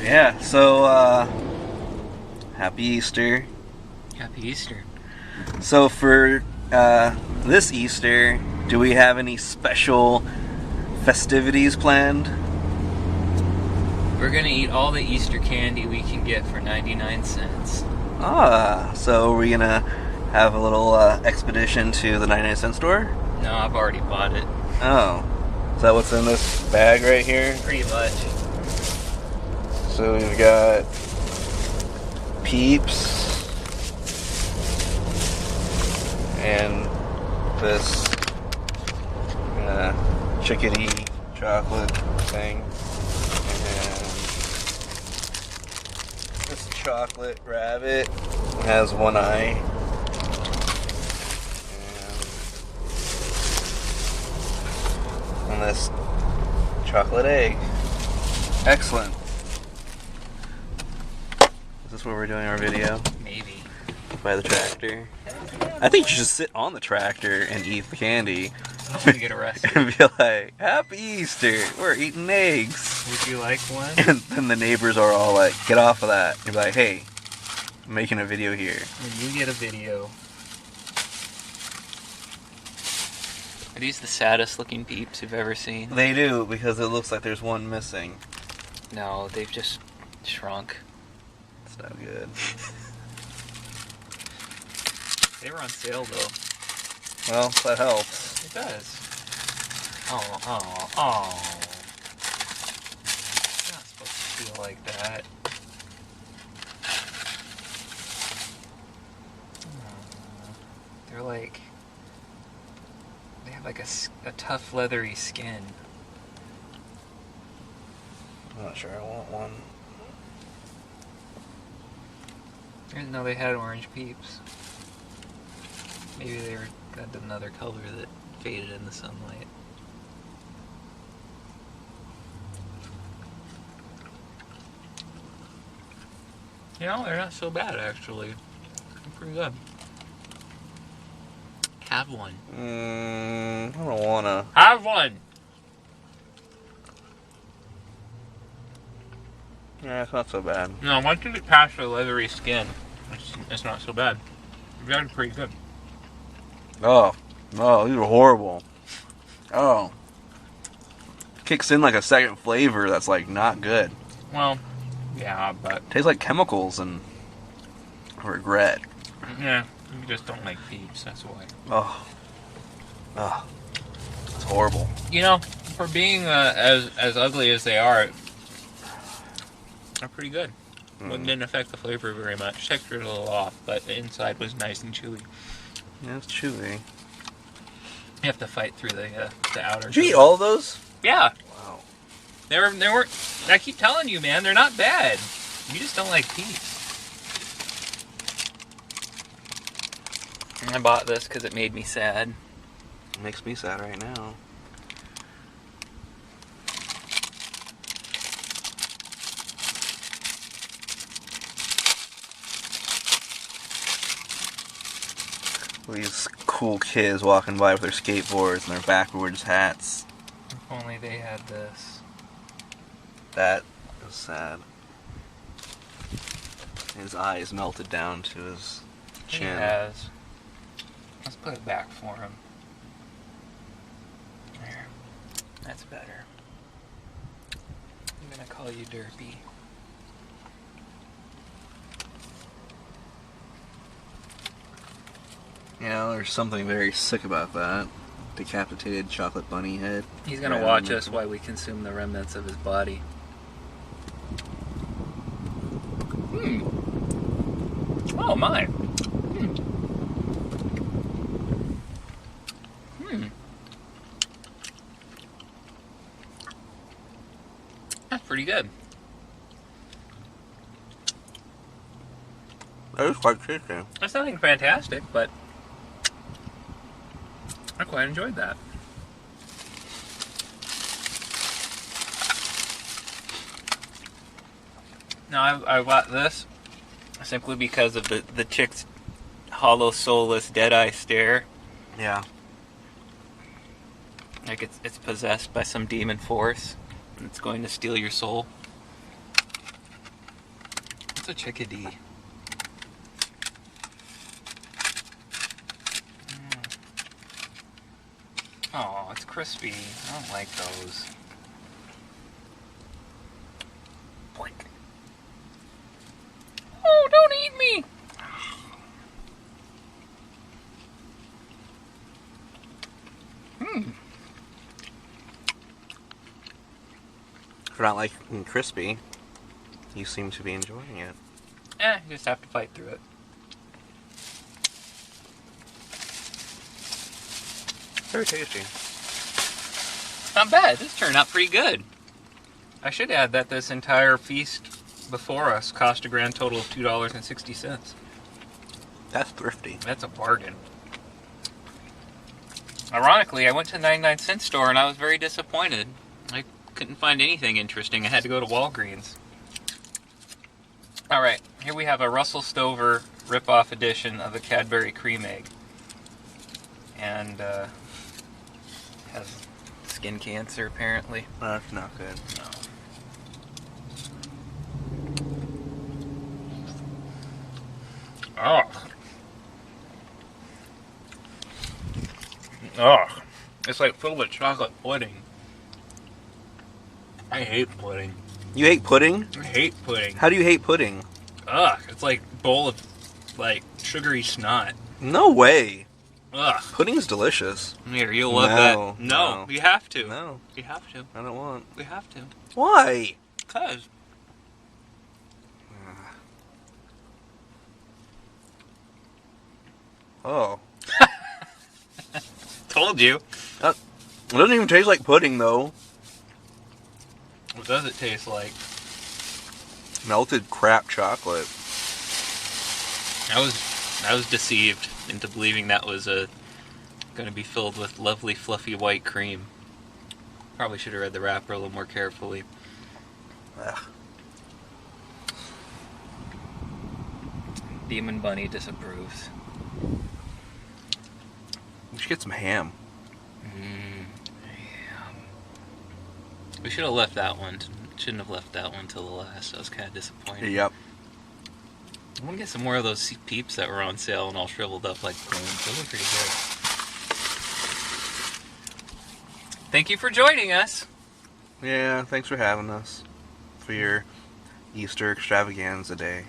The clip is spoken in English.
Yeah, so, Happy Easter. Happy Easter. So for, this Easter, do we have any special festivities planned? We're gonna eat all the Easter candy we can get for 99 cents. So are we gonna have a little, expedition to the 99-cent store? No, I've already bought it. Oh. Is that what's in this bag right here? Pretty much. So we've got Peeps and this chick-a-dee chocolate thing, and this chocolate rabbit has one eye, and this chocolate egg. Excellent. Is this where we're doing our video? Maybe. By the tractor? I think you should sit on the tractor and eat the candy. I'm gonna get arrested. And be like, Happy Easter! We're eating eggs! Would you like one? And then the neighbors are all like, get off of that. You're like, hey, I'm making a video here. And you get a video. Are these the saddest looking Peeps you've ever seen? They do, because it looks like there's one missing. No, they've just shrunk. It's not good. They were on sale though. Well, that helps. It does. Oh. It's not supposed to feel like that. They're like... They have like a tough leathery skin. I'm not sure I want one. I didn't know they had orange Peeps. Maybe they were got another color that faded in the sunlight. You know, they're not so bad actually. They're pretty good. Have one. I don't wanna. Have one! Yeah, it's not so bad. No, once you get past the leathery skin, it's not so bad. They're pretty good. Oh, these are horrible. Oh. Kicks in like a second flavor that's like not good. Well, yeah, but... Tastes like chemicals and regret. Yeah, you just don't like Peeps, that's why. Oh. It's horrible. You know, for being as ugly as they are, they're pretty good. Didn't affect the flavor very much. Texture's a little off, but the inside was nice and chewy. Yeah, it's chewy. You have to fight through the outer. Did you eat all of those? Yeah. Wow. They weren't. I keep telling you, man, they're not bad. You just don't like Peeps. I bought this because it made me sad. It makes me sad right now. These cool kids walking by with their skateboards and their backwards hats. If only they had this. That is sad. His eyes melted down to his chin. He has. Let's put it back for him. There. That's better. I'm gonna call you Derpy. You know, there's something very sick about that. Decapitated chocolate bunny head. He's gonna watch us while we consume the remnants of his body. Oh my! That's pretty good. That is quite tasty. That's nothing fantastic, but I quite enjoyed that. Now I bought this simply because of the chick's hollow, soulless, dead-eye stare. Yeah. Like it's possessed by some demon force, and it's going to steal your soul. What's a chick-a-dee? Oh, it's crispy. I don't like those. Boink. Oh, don't eat me! If you're not liking crispy, you seem to be enjoying it. You just have to fight through it. Very tasty. Not bad. This turned out pretty good. I should add that this entire feast before us cost a grand total of $2.60. That's thrifty. That's a bargain. Ironically, I went to the 99-cent store and I was very disappointed. I couldn't find anything interesting. I had to go to Walgreens. Alright, here we have a Russell Stover rip-off edition of a Cadbury Cream Egg. And, has skin cancer, apparently. That's not good. No. Oh, it's like filled with chocolate pudding. I hate pudding. You hate pudding? I hate pudding. How do you hate pudding? Ugh, it's like a bowl of like sugary snot. No way. Ugh. Pudding's delicious. Here, you'll love that. No, you have to. No. You have to. I don't want. We have to. Why? Because. Oh. Told you. It doesn't even taste like pudding, though. What does it taste like? Melted crap chocolate. I was deceived into believing that was going to be filled with lovely fluffy white cream. Probably should have read the wrapper a little more carefully. Ugh. Demon Bunny disapproves. We should get some ham. Ham. We should have left that one. Shouldn't have left that one till the last. I was kind of disappointed. Yep. I want to get some more of those Peeps that were on sale and all shriveled up like cones. Those are pretty good. Thank you for joining us. Yeah, thanks for having us for your Easter extravaganza day.